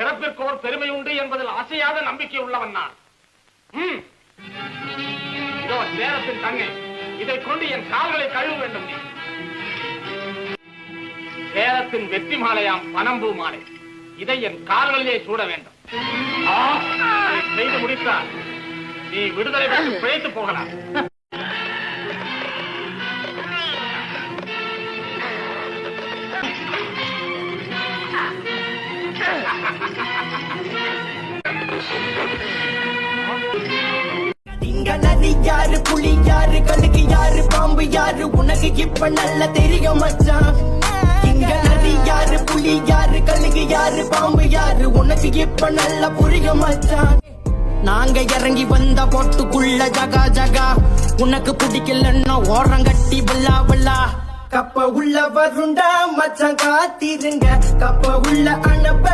பிறப்பிற்கோர் பெருமை உண்டு என்பதில் அசையாத நம்பிக்கை உள்ளவன் நான். இதோ சேரத்தின் தண்ணீர், இதை கொண்டு என் கால்களை கழுவ வேண்டும். நீ சேரத்தின் வெற்றி மாலையாம் பனம்பூ மாலை, இதை என் கால்களிலே சூட வேண்டும். செய்து முடித்தால் நீ விடுதலை பெற்று பிழைத்து போகலாம். யாரு புலி யாரு கழுகு யாரு பாம்பு யாரு உனக்கு இப்ப நல்ல தெரியும் மச்சான். இங்க நதி யாரு புலி யாரு கழுகு யாரு பாம்பு யாரு உனக்கு இப்ப நல்ல புரியும் மச்சான். நாங்க இறங்கி வந்த போட்டுக்குள்ள ஜகா ஜகா, உனக்கு பிடிக்கலன்னா ஓரங்கட்டி வில்லா வில்லா. கப்ப உள்ள வருண்டா மச்சான் காத்திருங்க, கப்ப உள்ள அனுப்ப